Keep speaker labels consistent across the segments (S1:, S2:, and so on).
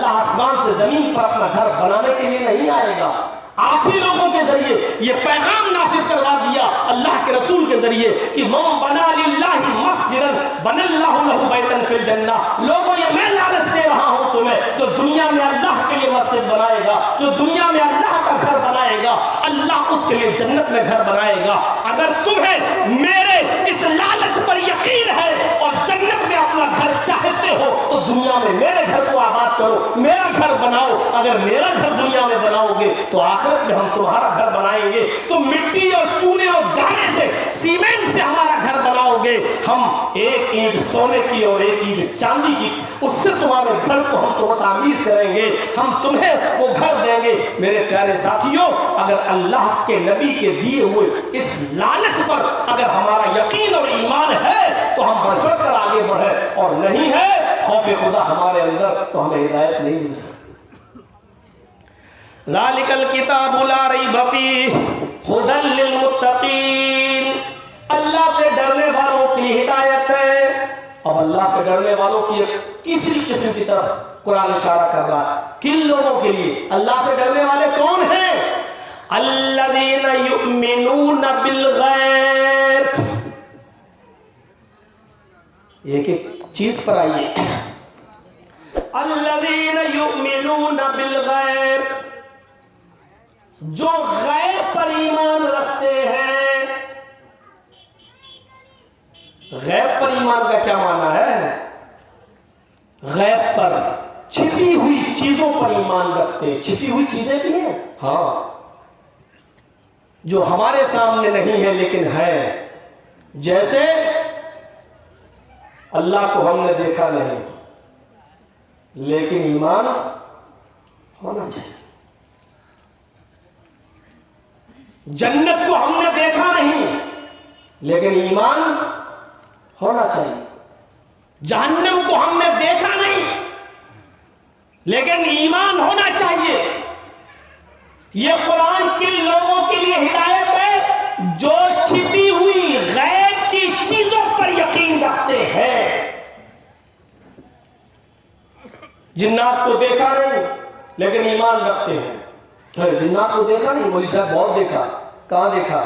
S1: अल्लाह आसमान से जमीन पर अपना घर बनाने के लिए नहीं आएगा, आप ही लोगों के जरिए ये पैगाम नाफिज करवा दिया अल्लाह के रसूल के जरिए कि मन बना लिल्लाहि मस्जिदन बनल्लाहु लहु बैतन फिल जन्ना। लोगों, ये मैं लालच दे रहा हूं तुम्हें, जो दुनिया में अल्लाह के लिए मस्जिद बनाएगा, जो दुनिया में अल्लाह का घर बनाएगा, अल्लाह उसके लिए जन्नत में घर बनाएगा। अगर तुम्हें मेरे इस लालच पर यकीन है और जन्नत में अपना घर चाहते हो तो दुनिया में मेरे घर को आबाद करो, मेरा घर बनाओ। अगर मेरा घर दुनिया में बनाओगे तो आखिरत में हम तुम्हारा घर बनाएंगे। तुम मिट्टी और चूने और दाने से, सीमेंट से हमारा घर बनाओगे, हम एक ईंट सोने की और एक ईंट चांदी की, उससे तुम्हारे घर को हम तुम्हें तामीर करेंगे, हम तुम्हें वो घर देंगे। मेरे प्यारे साथियों, अगर अल्लाह के नबी के दिए हुए इस लालच पर अगर हमारा यकीन और ईमान है तो हम बढ़ चढ़ कर आगे बढ़े, और नहीं है खौफ खुदा हमारे अंदर तो हमें हिदायत नहीं मिल सकती। ज़ालिकल किताबु ला रैब फीह हुदल लिल मुत्तकीन। अल्लाह से डरने वालों की हिदायत है। अब अल्लाह से डरने वालों की तीसरी किस्म की तरफ कुरान इशारा कर रहा है। किन लोगों के लिए? अल्लाह से डरने वाले कौन हैं? अल्लज़ीना युमिनूना बिल गैब। एक एक चीज पर आइए। अल्लज़ीना युमिनूना बिल गैब, जो गैब पर ईमान रखते हैं। गैब पर ईमान का क्या माना है? गैब पर, छिपी हुई चीजों पर ईमान रखते हैं। छिपी हुई चीजें भी हैं, हाँ, जो हमारे सामने नहीं है लेकिन है। जैसे अल्लाह को हमने देखा नहीं लेकिन ईमान होना चाहिए। जन्नत को हमने देखा नहीं लेकिन ईमान होना चाहिए। जहन्नम को हमने देखा नहीं लेकिन ईमान होना चाहिए। ये कुरान किन लोगों के लिए हिदायत है? जो छिपी हुई गैब की चीजों पर यकीन रखते हैं। जिन्नात को देखा नहीं लेकिन ईमान रखते हैं। जिन्नात को देखा नहीं, मौलवी साहब बहुत देखा। कहां देखा?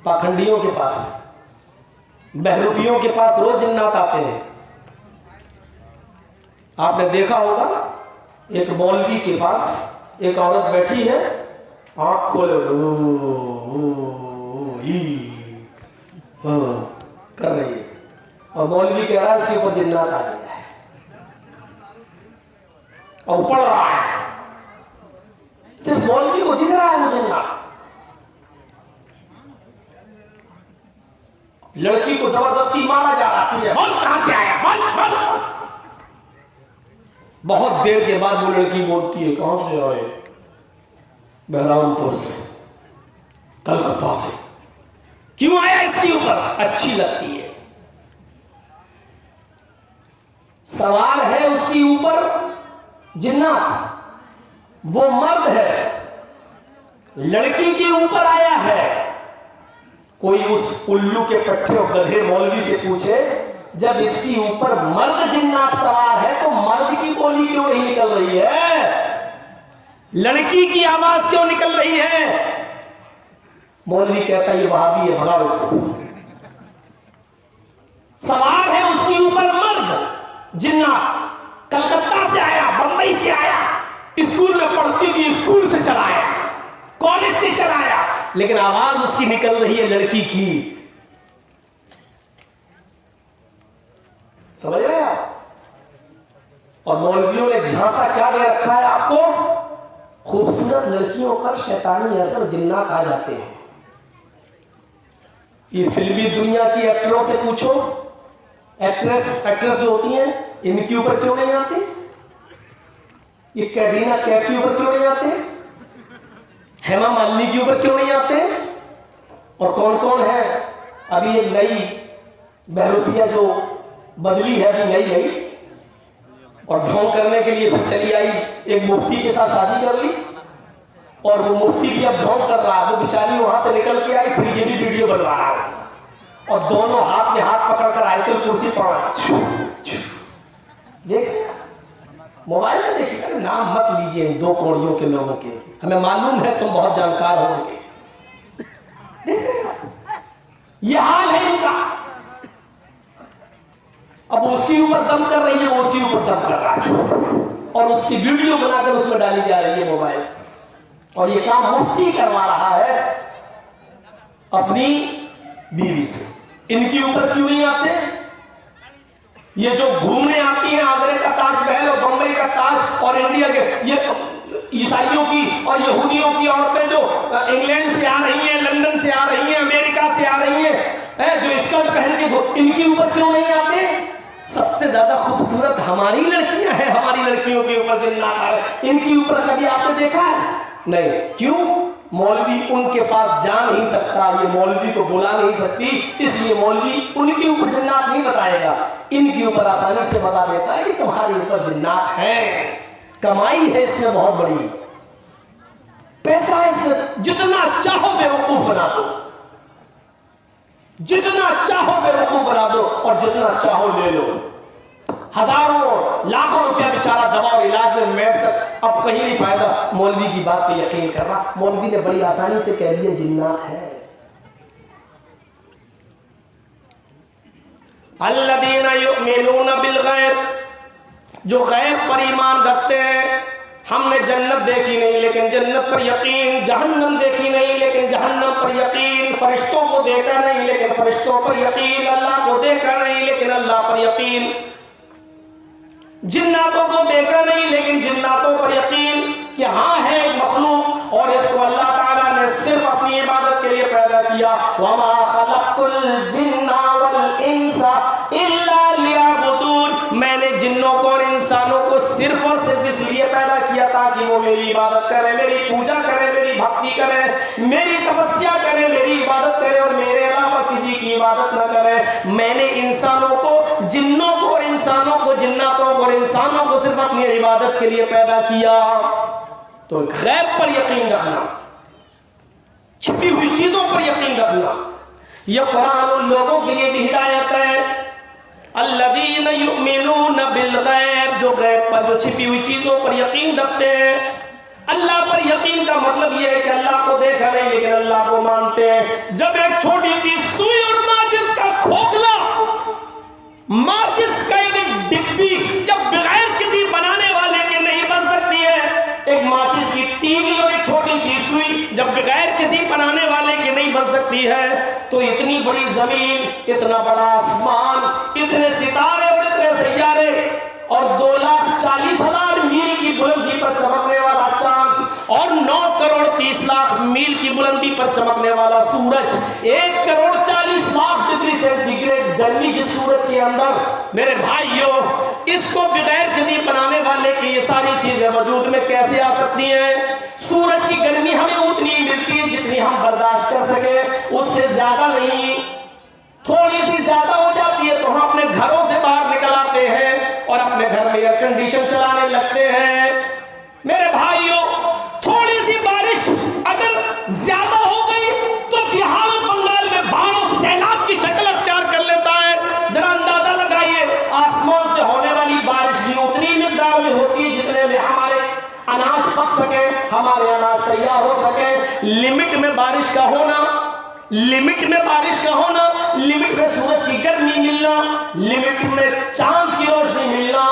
S1: पाखंडियों के पास, बहरूपियों के पास रोज जिन्नात आते हैं। आपने देखा होगा, एक मौलवी के पास एक औरत बैठी है, आंख खोले कर रही है, और मौलवी कह रहा है इसके ऊपर जिन्नात आ गया है, और पढ़ रहा है। सिर्फ मौलवी को दिख रहा है मुझे जिन्नात। लड़की को जबरदस्ती मारा जा रहा है, बोल कहां से आया, बोल। बहुत देर के बाद वो लड़की बोलती है, कहां से आए? बहरामपुर से, कलकत्ता से। क्यों आया इसके ऊपर? अच्छी लगती है। सवाल है उसके ऊपर जिन्नात। वो मर्द है, लड़की के ऊपर आया है। कोई उस उल्लू के पट्टे और गधे मौलवी से पूछे, जब इसके ऊपर मर्द जिन्नात सवार है तो मर्द की बोली क्यों नहीं निकल रही है? लड़की की आवाज क्यों निकल रही है? मौलवी कहता है ये वहाबी है, भगाओ इसको। सवार है उसके ऊपर मर्द जिन्नात, कलकत्ता से आया, बंबई से आया, स्कूल में पढ़ती थी, स्कूल से चलाया, कॉलेज से चलाया, लेकिन आवाज उसकी निकल रही है लड़की की। समझ रहे हैं आप? और मौलवियों ने झांसा क्या दे रखा है आपको? खूबसूरत लड़कियों पर शैतानी असर, जिन्नात आ जाते हैं। ये फिल्मी दुनिया की एक्टरों से पूछो, एक्ट्रेस जो होती हैं, इनके ऊपर क्यों नहीं आते? ये कैटरीना कैफ के ऊपर क्यों नहीं आते? हेमा मालिनी के ऊपर क्यों नहीं आते? और कौन कौन है? अभी एक नई बहरूपिया जो बदली है, अभी नई और ढोंग करने के लिए फिर चली आई, एक मुफ्ती के साथ शादी कर ली, और वो मुफ्ती भी अब ढोंग कर रहा है। वो बेचारी वहां से निकल के आई, फिर ये भी वीडियो बनवा रहा है, और दोनों हाथ में हाथ पकड़कर आयतुल कुर्सी पढ़ रहा है। देख मोबाइल में देखिए, अरे नाम मत लीजिए इन 2 कौड़ियों के लोगों के, हमें मालूम है तुम बहुत जानकार होंगे। ये हाल है इनका। अब उसके ऊपर दम कर रही है, वो उसके ऊपर दम कर रहा है, और उसकी वीडियो बनाकर उसमें डाली जा रही है मोबाइल। और ये काम मुफ्ती करवा रहा है अपनी बीवी से। इनके ऊपर क्यों नहीं आते? ये जो घूमने आती हैं आगरे का ताजमहल और बंबई का ताज और इंडिया के, ये ईसाइयों की और यहूदियों की औरतें जो इंग्लैंड से आ रही हैं, लंदन से आ रही हैं, अमेरिका से आ रही हैं, जो स्कर्ट पहन के, इनके ऊपर क्यों नहीं आते? सबसे ज्यादा खूबसूरत हमारी लड़कियां हैं, हमारी लड़कियों के ऊपर जिन्नात आ रहे, इनके ऊपर कभी आपने देखा है? नहीं। क्यों? मौलवी उनके पास जा नहीं सकता, ये मौलवी को बुला नहीं सकती, इसलिए मौलवी उनके ऊपर जिन्नात नहीं बताएगा, इनके ऊपर आसानी से बता देता है कि तुम्हारे ऊपर जिन्नात है। कमाई है इसमें बहुत बड़ी, पैसा है इसमें, जितना चाहो बेवकूफ बना दो, जितना चाहो बेवकूफ बना दो और जितना चाहो ले लो। हजारों लाखों रुपया बेचारा दवा और इलाज में बैठ सक, अब कहीं नहीं फायदा, मौलवी की बात पे यकीन कर रहा। मौलवी ने बड़ी आसानी से कह दिया जिन्नात है। अल्लदीना युमिनूना बिल गैब, जो गैब पर ईमान रखते हैं। हमने जन्नत देखी नहीं लेकिन जन्नत पर यकीन, जहन्नम देखी नहीं लेकिन जहन्नम पर यकीन, फरिश्तों को देखा नहीं लेकिन फरिश्तों पर यकीन, अल्लाह को देखा नहीं लेकिन अल्लाह पर यकीन, जिन्नातों को देखा नहीं लेकिन जिन्नातों पर यकीन कि हाँ है एक मखलूक और इसको अल्लाह ताला ने सिर्फ अपनी इबादत के लिए पैदा किया। वमा खलक़तुल जिन्ना वल इंसा इल्ला लियअबुदून, मैंने जिन्नों को और इंसानों को सिर्फ और सिर्फ इसलिए पैदा किया ताकि वो मेरी इबादत करें, मेरी पूजा करें, मेरी भक्ति करें, मेरी तपस्या करें, मेरी इबादत करें और मेरे अलावा किसी की इबादत न करें। मैंने इंसानों को, जिन्नों को और इंसानों को, जिन्नातों को और इंसानों को सिर्फ अपनी इबादत के लिए पैदा किया। तो गैब पर यकीन रखना, छिपी हुई चीजों पर यकीन रखना, यह कुरान उन लोगों के लिए भी हिदायत है। अल्लज़ीना युमिनूना बिल गैब, जो गैब पर, जो छिपी हुई चीजों पर यकीन रखते हैं। अल्लाह पर यकीन का मतलब यह है कि अल्लाह को देखा नहीं लेकिन अल्लाह को मानते हैं। जब एक छोटी सी सुई और माचिस का खोखला, माचिस का एक डिब्बी जब बगैर किसी बनाने वाले के नहीं बन सकती है, एक माचिस की तीली और एक छोटी सी सुई जब बगैर किसी बनाने वाले के नहीं बन सकती है, तो इतनी बड़ी जमीन, इतना बड़ा आसमान, इतने सितारे और इतने सैयारे और 2,40,000 मील की बुलंदी पर चमकने वाला चांद और 9,30,00,000 मील की बुलंदी पर चमकने वाला सूरज, 1,40,00,000 डिग्री सेंटीग्रेड गर्मी जिस सूरज के अंदर, मेरे भाइयों, इसको बगैर किसी बनाने वाले की ये सारी चीजें वजूद में कैसे आ सकती हैं? सूरज की गर्मी हमें उतनी मिलती है जितनी हम बर्दाश्त कर सके, उससे ज्यादा नहीं। थोड़ी सी ज्यादा हो जाती है तो हम अपने घरों से बाहर निकल आते हैं और अपने घर में एयर कंडीशन चलाने लगते हैं। मेरे भाइयों, थोड़ी सी बारिश अगर ज्यादा हो गई तो बिहार और बंगाल में बाढ़ और सैलाब की शक्ल अख्तियार कर लेता है। जरा अंदाजा लगाइए, आसमान से होने वाली बारिश भी उतनी मिकदार में होती है जितने में हमारे अनाज पक सके, हमारे अनाज तैयार हो सके। लिमिट में बारिश का होना, लिमिट में बारिश का होना, लिमिट में सूरज की गर्मी मिलना, लिमिट में चांद की रोशनी मिलना,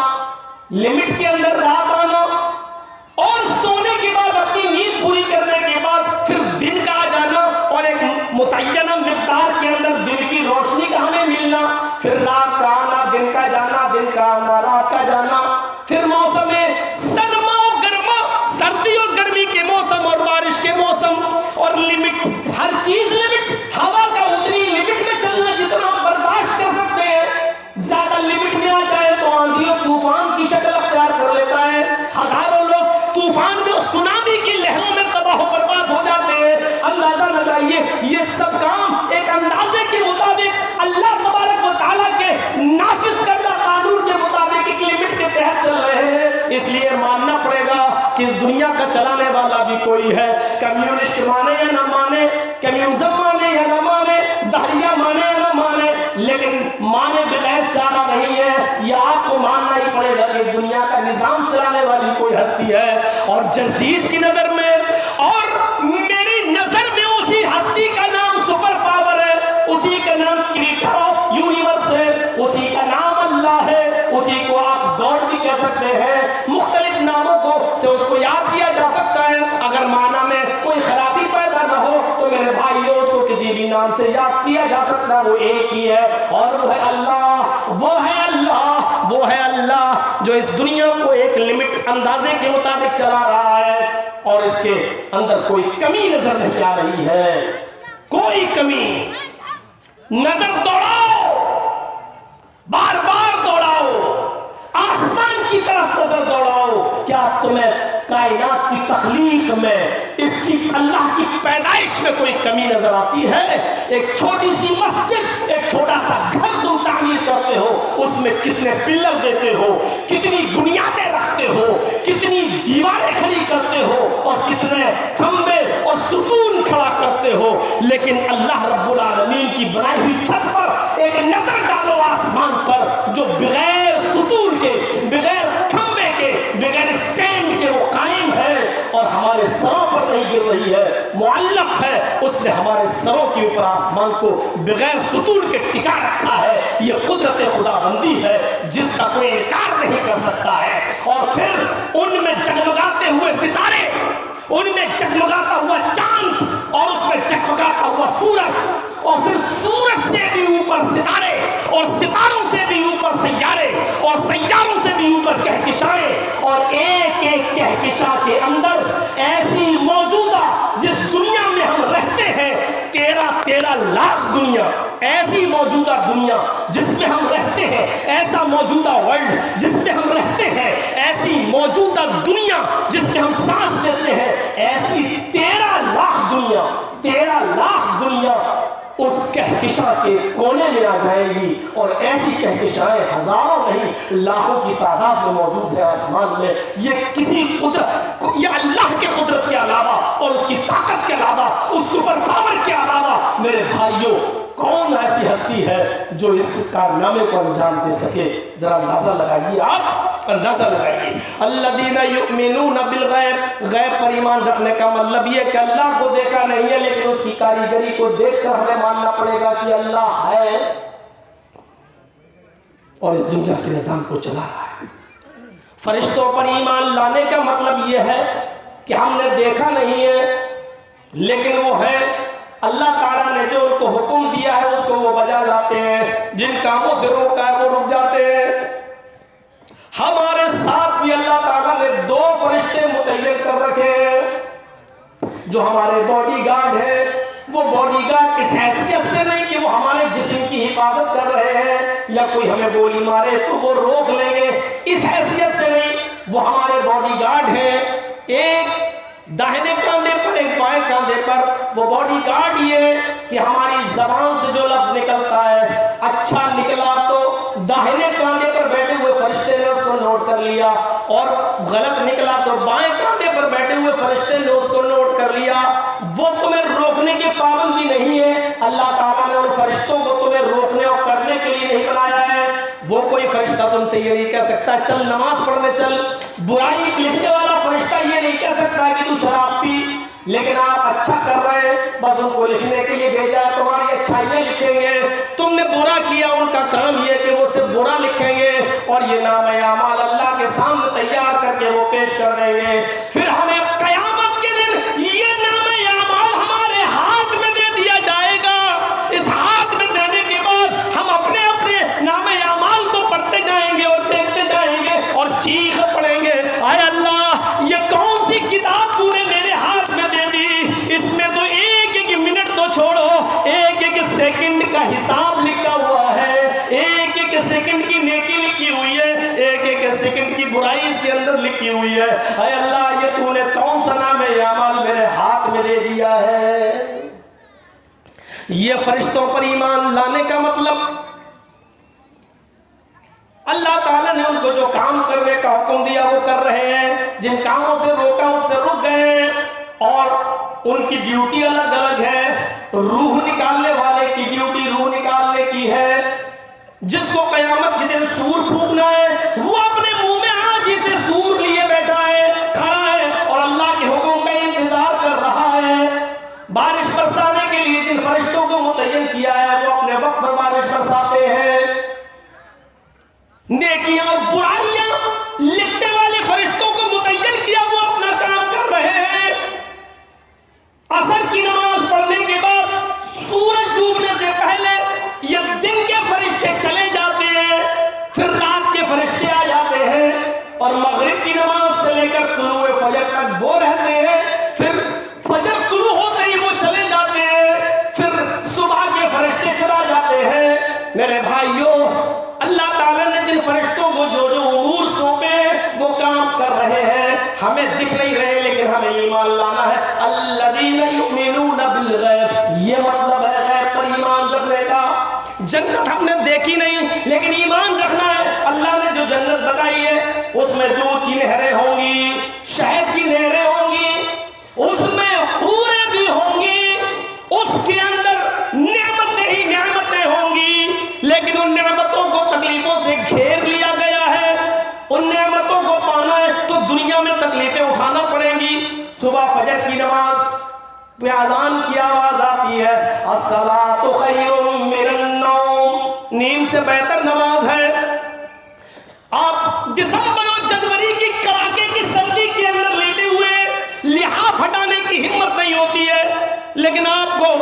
S1: लिमिट के अंदर रात आना और सोने के बाद अपनी नींद पूरी करने के बाद फिर दिन का आ जाना और एक मुतय्यना मिकदार के अंदर दिन की रोशनी का हमें मिलना, फिर रात का आना, दिन का जाना, दिन का आना, रात का जाना, फिर मौसम में सरमा और गर्मा, सर्दी और गर्मी के मौसम और बारिश के मौसम और लिमिट, हर चीज लिमिट, हवा का उतनी लिमिट में चलना जितना हम बर्दाश्त कर सकते हैं, ज्यादा लिमिट में आ जाए तो आंधी और तूफान की शक्ल अख्तियार कर लेता है। हजारों लोग तूफान में, सुनामी की लहरों में तबाह बर्बाद हो जाते हैं। अंदाजा लगाइए, ये सब काम एक अंदाजे के मुताबिक अल्लाह तबारक व तआला के नाफिज करदा कानून के मुताबिक एक लिमिट के तहत चल रहे हैं। इसलिए मानना पड़ेगा कि इस दुनिया का चलाने वाला भी कोई है। कम्युनिस्ट माने या ना माने, कम्युनिज्म माने या ना माने, دہریہ مانے یا نہ مانے، لیکن مانے بغیر چارہ نہیں ہے، یہ آپ کو ماننا ہی پڑے گا کہ اس دنیا کا نظام چلانے والی کوئی ہستی ہے، اور جرجیز کی نظر میں اور میری نظر میں اسی ہستی کا نام سپر پاور ہے، اسی کا نام کریٹر آف یونیورس ہے، اسی کا نام اللہ ہے، اسی کو آپ گاڈ بھی کہہ سکتے ہیں، مختلف ناموں کو سے اس کو یاد کیا جا سکتا ہے۔ اگر معنی میں کوئی خرابی پیدا نہ ہو تو میرے بھائیوں اس کو کسی بھی نام سے یاد کیا جا سکتا ہے، وہ ایک ہی ہے، اور وہ ہے اللہ، وہ ہے اللہ، وہ ہے اللہ جو اس دنیا کو ایک لمٹ اندازے کے مطابق چلا رہا ہے، اور اس کے اندر کوئی کمی نظر نہیں آ رہی ہے، کوئی کمی۔ نظر دوڑاؤ، بار بار دوڑاؤ، آسمان کی طرف نظر دوڑاؤ، کیا تمہیں کائنات کی تخلیق میں، اس کی اللہ کی پیدائش میں کوئی کمی نظر آتی ہے؟ ایک چھوٹی سی مسجد، ایک چھوٹا سا گھر تم تعمیر کرتے ہو، اس میں کتنے پلر دیتے ہو، کتنی بنیادیں رکھتے ہو، کتنی دیواریں کھڑی کرتے ہو، اور کتنے کھمبے اور ستون کھڑا کرتے ہو، لیکن اللہ رب العالمین کی بنائی ہوئی چھت پر ایک نظر ڈالو آسمان پر، جو بغیر ستون کے، بغیر کھمبے کے، بغیر سٹینڈ کے وہ قائم ہے، اور ہمارے سروں پر نہیں گر رہی ہے، معلق ہے، اس نے ہمارے سروں کے اوپر آسمان کو بغیر ستون کے ٹکا رکھا ہے۔ یہ قدرت خدا بندی ہے جس کا کوئی انکار نہیں کر سکتا ہے۔ اور پھر ان میں جگمگاتے ہوئے ستارے، ان میں جگمگاتا ہوا چاند، اور اس میں جگمگاتا ہوا سورج، اور پھر سورج سے بھی اوپر ستارے، اور ستاروں سے بھی اوپر سیارے، اور سیاروں سے بھی اوپر کہکشائیں، اور ایک ایک کہکشاں کے اندر ایسی موجودہ جس دنیا میں ہم رہتے ہیں 13 لاکھ دنیا، ایسی موجودہ دنیا جس میں ہم رہتے ہیں، ایسا موجودہ ورلڈ جس میں ہم رہتے ہیں، ایسی موجودہ دنیا جس میں ہم سانس لیتے ہیں، ایسی 13 لاکھ دنیا، 13 لاکھ دنیا اس کہکشاں کے کونے میں آ جائے گی، اور ایسی کہکشائیں ہزاروں نہیں لاکھوں کی تعداد میں موجود ہے آسمان میں۔ یہ کسی قدرت، یہ اللہ کے قدرت کے علاوہ اور اس کی طاقت کے علاوہ، اس سپر پاور کے علاوہ میرے بھائیوں کون ایسی ہستی ہے جو اس کارنامے کو انجام دے سکے؟ ذرا اندازہ لگائیے، آپ اندازہ لگائیے۔ الذین یؤمنون بالغیب، غیب پر ایمان رکھنے کا مطلب یہ کہ اللہ کو دیکھا نہیں ہے، لیکن اس کی کاریگری کو دیکھ کر ہمیں ماننا پڑے گا کہ اللہ ہے اور اس دنیا کے نظام کو چلا رہا ہے۔ فرشتوں پر ایمان لانے کا مطلب یہ ہے کہ ہم نے دیکھا نہیں ہے، لیکن وہ ہے، اللہ تعالیٰ نے جو ان کو حکم دیا ہے اس کو وہ بجا لاتے ہیں، جن کاموں سے روکا ہے وہ رک جاتے ہیں۔ ہمارے ساتھ بھی اللہ تعالیٰ نے 2 فرشتے متعین کر رکھے ہیں جو ہمارے باڈی گارڈ ہیں۔ وہ باڈی گارڈ اس حیثیت سے نہیں کہ وہ ہمارے جسم کی حفاظت کر رہے ہیں یا کوئی ہمیں گولی مارے تو وہ روک لیں گے، اس حیثیت سے نہیں، وہ ہمارے باڈی گارڈ ہیں۔ ایک داہنے کاندھے پر، ایک بائیں کاندھے پر، وہ باڈی گارڈ یہ کہ ہماری زبان سے جو لفظ نکلتا ہے اچھا نکلا تو داہنے کاندھے پر بیٹھے ہوئے فرشتے نے اس کو نوٹ کر لیا، اور غلط نکلا تو بائیں کاندھے پر بیٹھے ہوئے فرشتے نے اس کو نوٹ کر لیا۔ وہ تمہیں روکنے کے پابند بھی نہیں ہے، اللہ تعالیٰ نے ان فرشتوں کو تمہیں روکنے اور کرنے کے لیے نہیں بنایا ہے۔ وہ کوئی فرشتہ تم سے یہ نہیں کہہ سکتا چل نماز پڑھنے چل، برائی لکھنے والا فرشتہ یہ نہیں کہہ سکتا کہ تو شراب پی، لیکن آپ اچھا کر رہے ہیں، بس ان کو لکھنے کے لیے بھیجا ہے، تمہاری اچھائیاں لکھیں گے۔ تم نے برا کیا، ان کا کام یہ کہ وہ صرف برا لکھیں گے، اور یہ نام اعمال اللہ کے سامنے تیار کر کے وہ پیش کر دیں گے۔ پھر ہمیں قیامت کے دن یہ نام اعمال ہمارے ہاتھ میں دے دیا جائے گا۔ اس ہاتھ میں دینے کے بعد ہم اپنے اپنے نام اعمال کو پڑھتے جائیں گے اور دیکھتے جائیں گے اور چیخ پڑیں گے، اے اللہ یہ کون سی کتاب تو نے میرے ہاتھ میں دے دی؟ اس میں تو ایک ایک منٹ تو چھوڑو، ایک ایک سیکنڈ کا حساب لکھا ہوا ہے، ایک ایک سیکنڈ کی نیکی لکھی ہوئی ہے، ایک ایک سیکنڈ کی برائی اس کے اندر لکھی ہوئی ہے۔ اے اللہ یہ تو نے کون سا نام اعمال میرے ہاتھ میں دے دیا ہے؟ یہ فرشتوں پر ایمان لانے کا مطلب اللہ تعالیٰ نے ان کو جو کام کرنے کا حکم دیا وہ کر رہے ہیں، جن کاموں سے روکا اس سے رک گئے، اور ان کی ڈیوٹی الگ الگ ہے۔ روح نکالنے والے کی ڈیوٹی सूर फूकना है, वो अपने मुंह में आजी से सूर लिए बैठा है, खड़ा है और अल्लाह के हुक्म का इंतजार कर रहा है। बारिश बरसाने के लिए जिन फरिश्तों को मुतय्यन किया है वो अपने वक्त पर बारिश बरसाते हैं। नेकियां और बुराइयां लिखने वाले फरिश्तों को मुतय्यन किया, वो अपना काम कर रहे हैं। असर की नमाज पढ़ने के बाद सूरज डूबने से पहले ये दिन के फरिश्ते चले जाते हैं, फिर रात के फरिश्ते आ जाते हैं और मगरिब की नमाज से लेकर तुलूए फजर तक वो रहते हैं, फिर फजर तुलू होते ही वो चले जाते हैं, फिर सुबह के फरिश्ते फिर आ जाते हैं। मेरे भाइयों, अल्लाह ताला ने जिन फरिश्तों को जो जो उमूर सौंपे वो काम कर रहे हैं, हमें दिख नहीं रहे लेकिन हमें ईमान लाना है। अल्लज़ीना युमिनूना बिल गैब, ये मतलब है गैब पर ईमान रखने का। जन्नत हमने देखी नहीं लेकिन ईमान रखना है। अल्लाह ने जो जन्नत बताई है उसमें दूध की नहरें होंगी, शहद की नहरें होंगी, उसमें हूरें भी होंगी, उसके अंदर नेमतें ही नेमतें होंगी, लेकिन उन नेमतों को तकलीफों से घेर लिया गया है। उन नेमतों को पाना है तो दुनिया में तकलीफें उठाना पड़ेंगी। सुबह फजर की नमाज पे अज़ान की आवाज आती है, अस्सलातु खैरुम मिनन नौम, नींद से बेहतर नमाज है। आप दिसंबर और जनवरी की कड़ाके की सर्दी के अंदर लेटे हुए लिहाफ हटाने की हिम्मत नहीं होती है, लेकिन आपको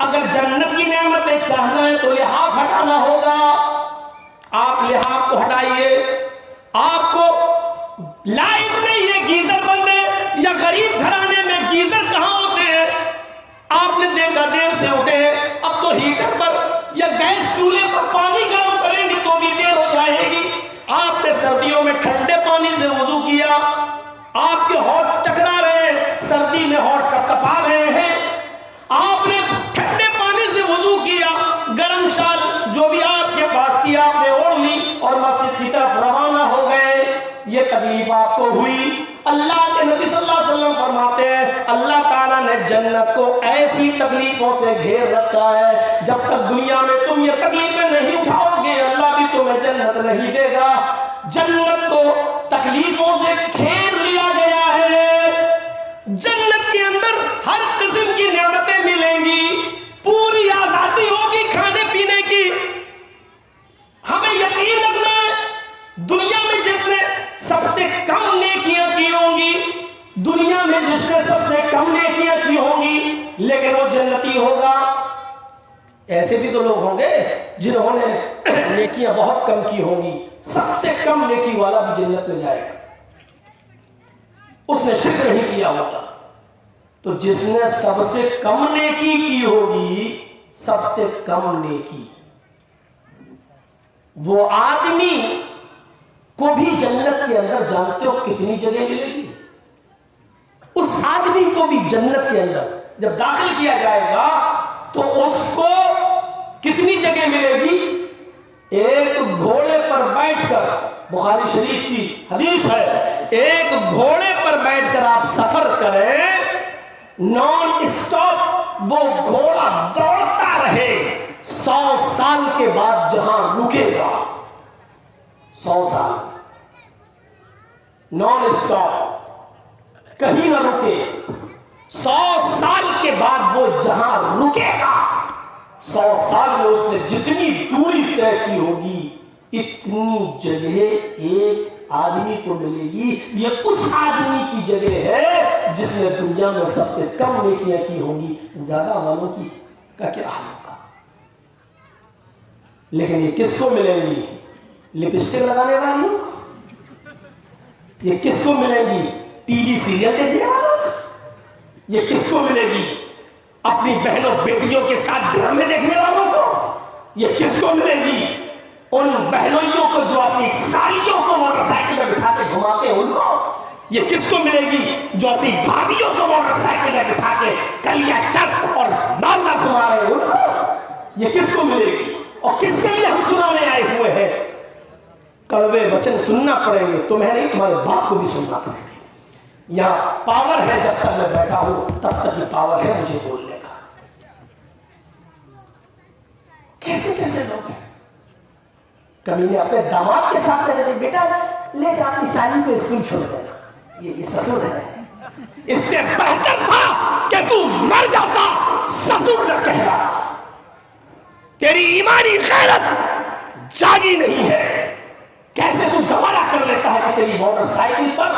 S1: अगर जन्नत की नेमतें चाहना है तो लिहाफ हटाना होगा। आप लिहाफ को हटाइए। आपको लाइट में ये गीजर बंद है, या गरीब घराने में गीजर कहां होते हैं? आपने देखा देर से उठे, अब तो हीटर पर या गैस चूल्हे पर पानी गर्म करेंगे तो भी देर हो जाएगी। आपने सर्दियों में ठंडे पानी से वुजू किया, आपके होठ टकरा रहे, सर्दी में होठ कपकपा रहे हैं। आपने ठंडे पानी से वुजू किया, गर्म शाल जो भी आपके पास थी आपने ओढ़ ली और मस्जिद की तरफ रवाना हो गए। ये तकलीफ आपको हुई। अल्लाह के नबी सल्लल्लाहु अलैहि वसल्लम फरमाते हैं अल्लाह ताला ने जन्नत को ऐसी तकलीफों से घेर रखा है, जब तक दुनिया में तुम ये तकलीफें नहीं उठाओगे अल्लाह भी तुम्हें जन्नत नहीं देगा। जन्नत को तकलीफों से घेर लिया गया है। जन्नत के अंदर हर किस्म की नेमतें मिलेंगी, पूरी आजादी होगी खाने पीने की। हमें यकीन रखना है दुनिया में जिसने सबसे कम नेकियां की होंगी, दुनिया में जिसने सबसे कम नेकियां की होंगी, लेकिन वो जन्नती होगा। ऐसे भी तो लोग होंगे जिन्होंने नेकियां बहुत कम की होंगी, सबसे कम नेकी वाला भी जन्नत में जाएगा, उसने शिर्क नहीं किया होगा। तो जिसने सबसे कम नेकी की होगी, सबसे कम नेकी, वो आदमी को भी जन्नत के अंदर जानते हो कितनी जगह मिलेगी? उस आदमी को भी जन्नत के अंदर जब दाखिल किया जाएगा तो उसको कितनी जगह मिलेगी? एक घोड़े पर बैठकर, बुखारी शरीफ की हदीस है, एक घोड़े पर बैठकर आप सफर करें, नॉन स्टॉप वो घोड़ा दौड़ता रहे, 100 साल के बाद जहां रुकेगा, 100 साल नॉन स्टॉप कहीं ना रुके, 100 साल के बाद वो जहां रुकेगा, 100 साल में उसने जितनी दूरी तय की होगी इतनी जगह एक आदमी को मिलेगी। ये उस आदमी की जगह है जिसने दुनिया में सबसे कम नेकियां की होंगी। ज्यादा वालों की का क्या हाल होगा? लेकिन ये किसको मिलेंगी? लिपस्टिक लगाने वाली को? ये किसको मिलेगी? टीवी सीरियल देखने वालों को? ये किसको मिलेगी? अपनी बहनों बेटियों के साथ ड्रामे देखने वालों को? ये किसको मिलेगी? उन बहनोइयों को जो अपनी सालियों को मोटरसाइकिल में बिठा के घुमाते हैं उनको? ये किसको मिलेगी? जो अपनी भाभियों को मोटरसाइकिल में बिठा के कलिया चक और मालदा घुमा रहे हैं उनको? ये किसको मिलेगी? और किसके लिए हम सुनाने आए हुए हैं? कड़वे वचन सुनना पड़ेंगे, तुम्हें नहीं, तुम्हारे बाप को भी सुनना पड़ेगा। यहां पावर है, जब तक मैं बैठा हूं तब तक ये पावर है मुझे बोलने का। कैसे कैसे लोग हैं, کبھی نے اپنے داماد کے ساتھ کہتے تھے بیٹا لے جا اپنی سالی کو اسکول چھوڑ دینا، یہ سسر ہے، اس سے بہتر تھا کہ تو مر جاتا، سسر نہ کہلاتا۔ تیری ایمانی غیرت جاگی نہیں ہے، کیسے تو گوارا کر لیتا ہے کہ تیری موٹر سائیکل پر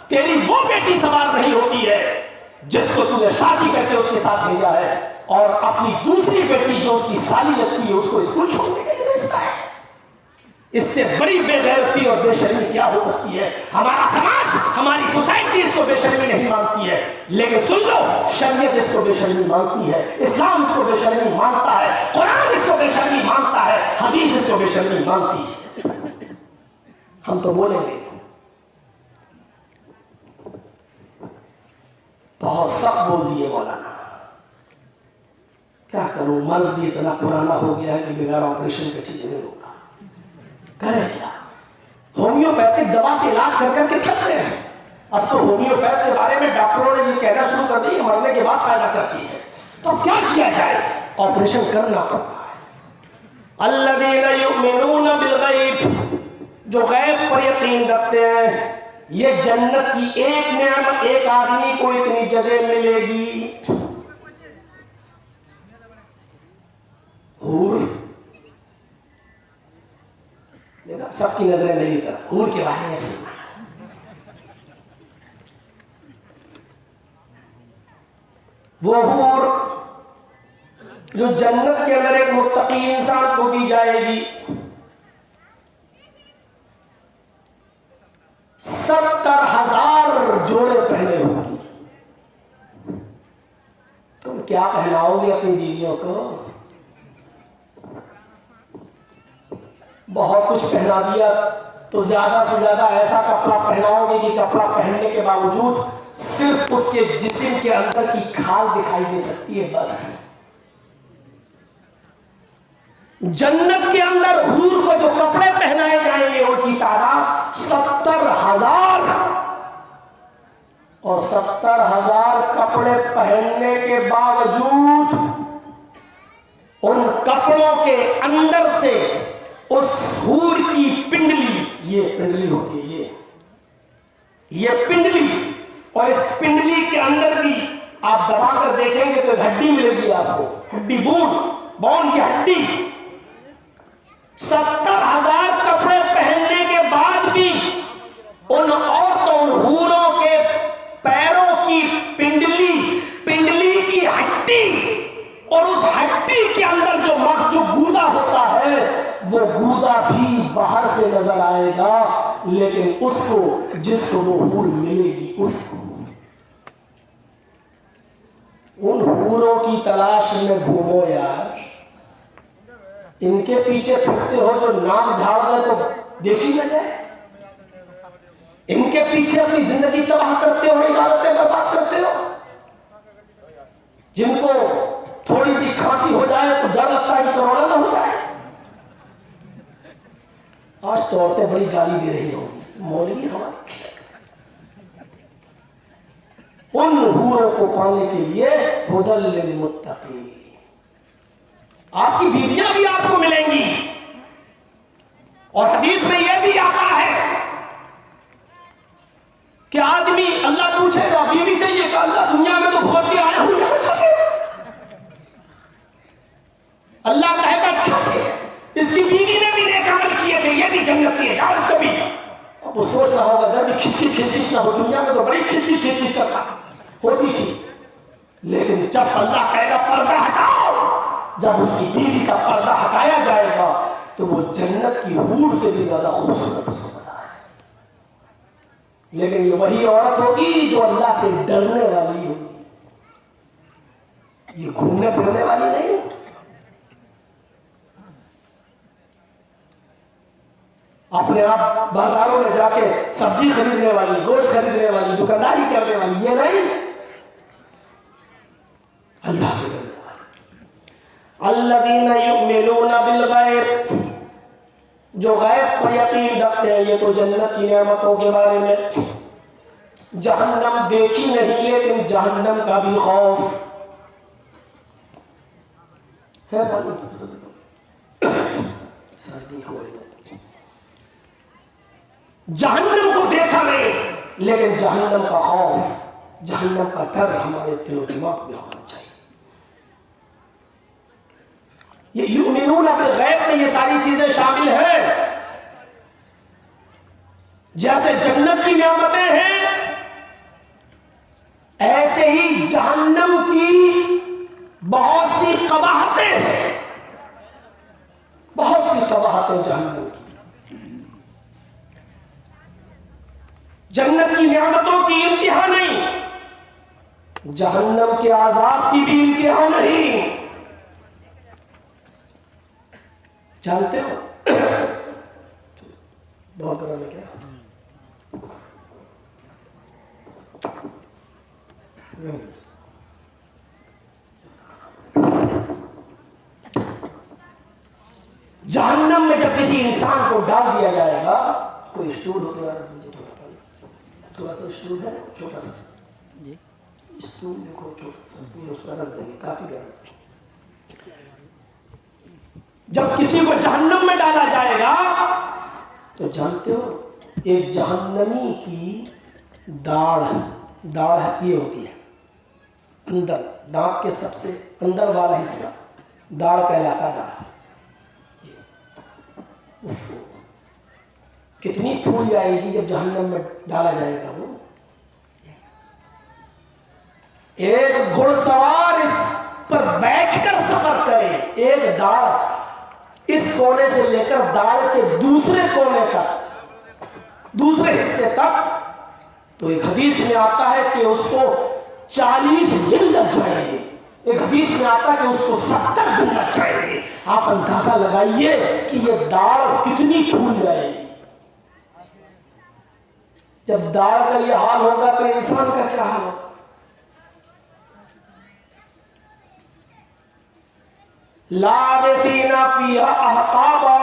S1: تیری وہ بیٹی سوار نہیں ہوتی ہے جس کو تو نے شادی کر کے اس کے ساتھ بھیجا ہے، اور اپنی دوسری بیٹی جو اس کی سالی لگتی ہے اس کو اسکول چھوڑنے کے لیے بھیجتا ہے۔ اس سے بڑی بے غیرتی اور بے شرمی کیا ہو سکتی ہے؟ ہمارا سماج، ہماری سوسائٹی اس کو بے شرمی نہیں مانتی ہے، لیکن سن لو، شریعت اس کو بے شرمی مانتی ہے، اسلام اس کو بے شرمی مانتا ہے، قرآن اس کو بے شرمی مانتا ہے، حدیث اس کو بے شرمی مانتی ہے۔ ہم تو بولیں گے بہت سخت بول دیے مولانا، کیا کروں، مرض بھی اتنا پرانا ہو گیا ہے کہ بغیر آپریشن کے ٹھیک نہیں ہوگا، کریں کیا؟ ہومیوپیتھک دوا سے علاج کر کر کے تھک گئے ہیں۔ اب تو ہومیوپیتھ کے بارے میں ڈاکٹروں نے یہ کہنا شروع کر دی کہ مرنے کے بعد فائدہ کرتی ہے، تو کیا کیا جائے؟ آپریشن کرنا پڑتا ہے۔ الذین یؤمنون بالغیب، جو غیب پر یقین رکھتے ہیں، یہ جنت کی ایک نعمت ایک آدمی کو اتنی جگہ ملے گی، حور، دیکھا سب کی نظریں میری طرف، حور کے بارے میں سننا، وہ حور جو جنت کے اندر ایک متقی انسان کو دی جائے گی، 70,000 جوڑے پہنے ہوگی۔ تم کیا پہناؤ گے اپنی بیویوں کو؟ بہت کچھ پہنا دیا تو زیادہ سے زیادہ ایسا کپڑا پہناؤ گے کہ کپڑا پہننے کے باوجود صرف اس کے جسم کے اندر کی کھال دکھائی دے سکتی ہے، بس۔ جنت کے اندر حور کو جو کپڑے پہنائے جائیں گے ان کی تعداد 70,000، اور 70,000 کپڑے پہننے کے باوجود ان کپڑوں کے اندر سے اس حور کی پنڈلی، یہ پنڈلی ہوتی ہے، یہ پنڈلی، اور اس پنڈلی کے اندر بھی آپ دبا کر دیکھیں گے تو ہڈی ملے گی آپ کو، ہڈی، بون کی ہڈی۔ 70,000 کپڑے پہننے کے بعد بھی ان عورتوں، ان حوروں کے پیروں کی پنڈلی کی ہڈی، اور اس ہڈی کے اندر جو مغز، جو گودا ہوتا ہے، وہ گودا بھی باہر سے نظر آئے گا، لیکن اس کو، جس کو وہ حور ملے گی، اس کو، ان حوروں کی تلاش میں گھومو یار، ان کے پیچھے پھرتے ہو جو ناک جھاڑ دے تو دیکھی نہ جائے، ان کے پیچھے اپنی زندگی تباہ کرتے ہو، عبادتیں برباد کرتے ہو، جن کو تھوڑی سی کھانسی ہو جائے تو ڈر لگتا ہے کہ کرونا نہ ہو جائے۔ آج تو عورتیں بڑی گالی دے رہی ہوگی، مولوی ہماری، ان حوروں کو پانے کے لیے ہدی للمتقین، آپ کی بیویاں بھی آپ کو ملیں گی، اور حدیث میں یہ بھی آتا ہے کہ آدمی، اللہ پوچھے گا بیوی چاہیے کہ اللہ دنیا میں تو بھوت کے آیا ہوں، یہاں چاہیے، اللہ کہے گا اچھا ہے، اس کی بیوی نے بھی نیک عمل کیے تھے، یہ بھی جنت کی ہے، جاؤ اس کو بھی۔ اب وہ سوچ رہا ہوگا ادھر بھی کھچ نہ ہو، دنیا میں تو بڑی کھچ کرتا ہوتی تھی، لیکن جب اللہ کہے گا پردہ ہٹاؤ، جب اس کی بیوی کا پردہ ہٹایا جائے گا تو وہ جنت کی حور سے بھی زیادہ خوبصورت اس کو بتا ہے۔ لیکن یہ وہی عورت ہوگی جو اللہ سے ڈرنے والی ہوگی، یہ گھومنے پھرنے والی نہیں۔ اپنے آپ بازاروں میں جا کے سبزی خریدنے والی، گوشت خریدنے والی، دکانداری کرنے والی، یہ نہیں، اللہ سے ڈرنے والی۔ الذین یؤمنون بالغیب، جو غیب پر یقین رکھتے ہیں، یہ تو جنت کی نعمتوں کے بارے میں، جہنم دیکھی نہیں لیکن جہنم کا بھی خوف ہے، سردی ہو رہی ہے۔ जहन्नम को देखा नहीं, लेकिन जहन्नम का खौफ, जहन्नम का डर हमारे दिलो दिमाग में होना चाहिए। ये युमिनून बिल गैब में ये सारी चीजें शामिल हैं। जैसे जन्नत की नेमतें हैं, ऐसे ही जहन्नम की बहुत सी कबाहतें हैं, बहुत सी कबाहतें जहन्नम की। जन्नत की नेमतों की इंतहा नहीं, जहन्नम के आजाब की भी इंतहा नहीं। जानते हो बहुत गरम है क्या? जहन्नम में जब किसी इंसान को डाल दिया जाएगा, कोई स्टूल हो गया, थोड़ा सा स्टूल है, छोटा सा स्टूल देखो, छोटा सा, उसका रख देंगे, काफी गर्म। जब किसी को जहन्नम में डाला जाएगा तो जानते हो एक जहन्नमी की दाढ़ ये होती है, अंदर दांत के सबसे अंदर वाला हिस्सा दाढ़ कहलाता है। दाढ़ कितनी फूल जाएगी जब जहन्नम में डाला जाएगा। वो एक घुड़सवार इस पर बैठकर सफर करे, एक दाढ़ इस कोने से लेकर दाढ़ के दूसरे कोने तक, दूसरे हिस्से तक, तो एक हदीस में आता है कि उसको 40 दिन लग जाएंगे, एक हदीस में आता है कि उसको 70 दिन लग जाएंगे। आप अंदाजा लगाइए कि ये दाढ़ कितनी फूल जाएगी। जब दाढ़ का ये हाल होगा तो इंसान का क्या हाल होगा? लाबिथीना फीहा अहकाबा,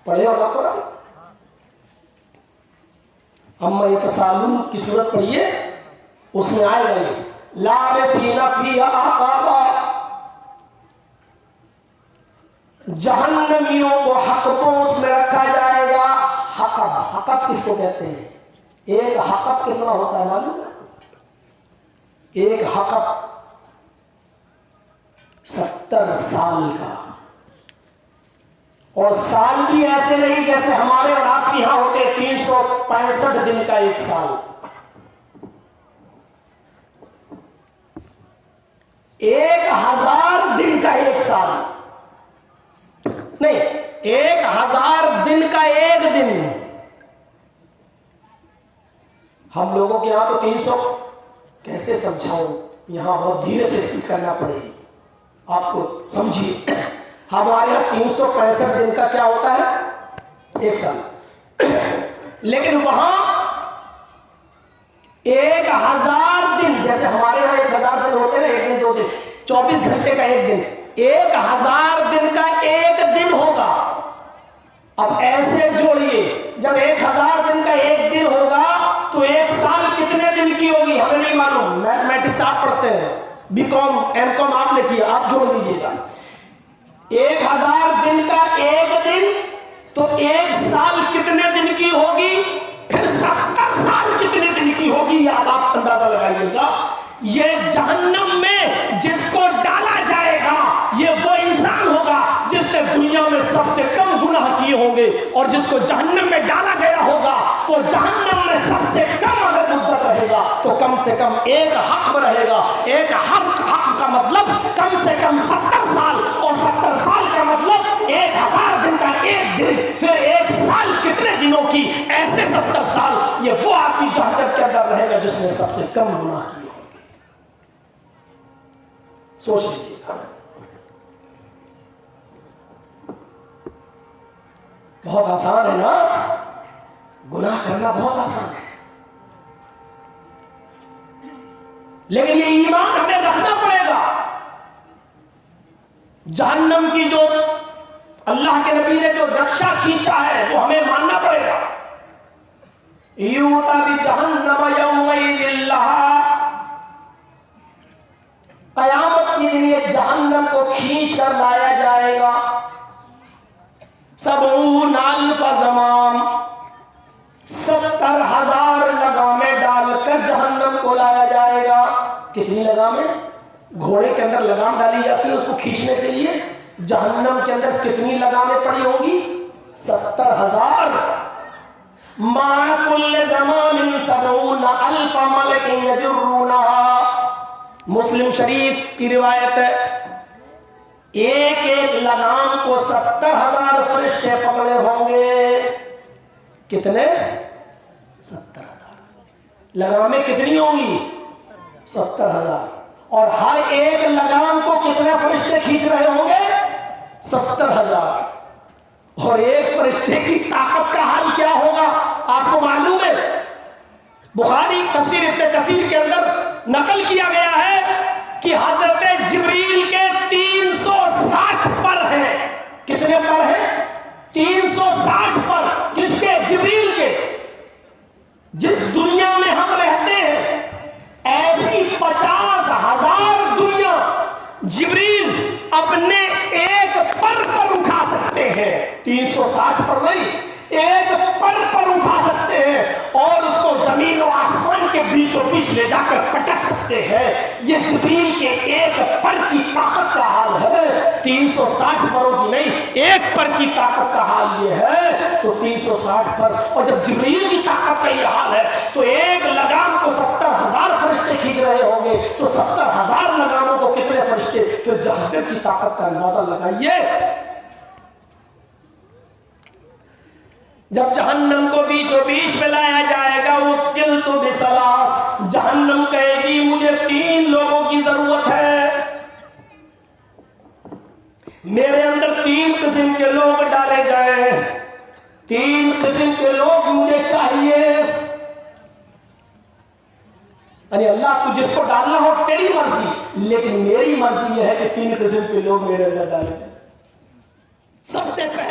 S1: पढ़े होगा कुरान? अम्मा यतसालून की सूरत पढ़िए, उसमें आएगा ये लाबिथीना फीहा अहकाबा। जहन्नमियों को हक़बों उसमें रखा जाएगा। हक़ब, हक़ब किसको कहते हैं? एक हक़ब कितना होता है मालूम है? एक हक़ब 70 साल का। और साल भी ऐसे नहीं जैसे हमारे और आपके यहां होते 365 दिन का एक साल। 1000 दिन का एक साल नहीं, 1000 दिन का एक दिन। हम लोगों के यहां तो 300, कैसे समझाऊं, यहां बहुत धीरे से स्पीड करना पड़ेगी आपको, समझिए। हमारे यहाँ 365 दिन का क्या होता है? एक साल। लेकिन वहां 1000 दिन, जैसे हमारे यहाँ 1000 दिन होते हैं ना, एक दिन 2 दिन, 24 घंटे का एक दिन, 1000 दिन का एक दिन होगा। अब ऐसे जोड़िए, जब 1000 दिन का एक दिन होगा तो एक साल कितने दिन की होगी? हमें नहीं मालूम, मैथमेटिक्स आप पढ़ते हैं, बीकॉम एमकॉम आपने किया, आप जोड़ लीजिएगा। 1000 दिन का एक दिन तो एक साल कितने दिन की होगी? फिर 70 साल कितने दिन की होगी? अब आप अंदाजा लगाइएगा। ये जहन्नम में जिसको डाला जाएगा ये वो इंसान होगा जिसने दुनिया में सबसे कम गुनाह किए होंगे, और जिसको जहन्नम में डाला गया होगा वो जहन्नम में सबसे कम अगर मुद्दत रहेगा तो कम से कम एक हक में रहेगा। एक हक का मतलब कम से कम 70 साल, और 70 साल का मतलब 1000 दिन का एक दिन, फिर एक साल कितने दिनों की? ऐसे 70 साल। ये वो आदमी जहन्नम के अंदर रहेगा जिसने सबसे कम गुनाह किए। सोच लीजिएगा, बहुत आसान है ना, गुनाह करना बहुत आसान है, लेकिन ये ईमान हमें रखना पड़ेगा। जहन्नम की जो अल्लाह के नबी ने जो रक्षा खींचा है वो हमें मानना पड़ेगा। यूता भी जहन्नम यौमइज़िल्लाहा, क़यामत के दिन ये जहन्नम को खींच कर लाया जाएगा। 70,000 ज़माम, 70,000 लगामें डालकर जहन्नम को लाया जाएगा। कितनी लगामें? घोड़े के अंदर लगाम डाली जाती है उसको खींचने के लिए, जहन्नम के अंदर कितनी लगामें पड़ी होंगी? 70,000। मा कुल्ल ज़मानिन 70,000 मलकिन यजुर्रूनहा। मुस्लिम शरीफ की रिवायत है, एक एक लगाम को 70,000 फरिश्ते पकड़े होंगे। कितने? 70,000। लगामें कितनी होंगी? 70,000। और हर एक लगाम को कितने फरिश्ते खींच रहे होंगे? 70,000। और एक फरिश्ते की ताकत का हाल क्या होगा आपको मालूम है? बुखारी तफसीर इब्न कसीर के अंदर नकल किया गया है कि हजरत जिब्रील के 360 पर है। कितने पर है? 360 पर। किसके? जिब्रील के। जिस दुनिया में हम रहते हैं ऐसी 50,000 दुनिया जिब्रील अपने एक पर उठा सकते हैं। 360 पर नहीं, एक पर उठा सकते हैं और उसको जमीन और आसमान के बीचों बीच ले जाकर पटक सकते हैं। ये जिब्रील के एक पर की ताकत का हाल है, 360 परों की नहीं, एक पर की ताकत का हाल ये है। तो 360 पर, और जब जिब्रील की ताकत का ये हाल है तो एक लगाम को 70,000 फरिश्ते खींच रहे होंगे, तो 70,000 लगामों को कितने फरिश्ते? फिर जहन्नम की ताकत का अंदाजा लगाइए। जब जहन्नम को बीचों बीच में लाया जाएगा, वो किल तो बिसलास, जहन्नम कहेगी मुझे 3 लोगों की जरूरत है, मेरे अंदर 3 किस्म के लोग डाले जाए, 3 किस्म के लोग मुझे चाहिए। अरे अल्लाह तू जिसको डालना हो तेरी मर्जी, लेकिन मेरी मर्जी यह है कि 3 किस्म के लोग मेरे अंदर डाले जाए। सबसे पहले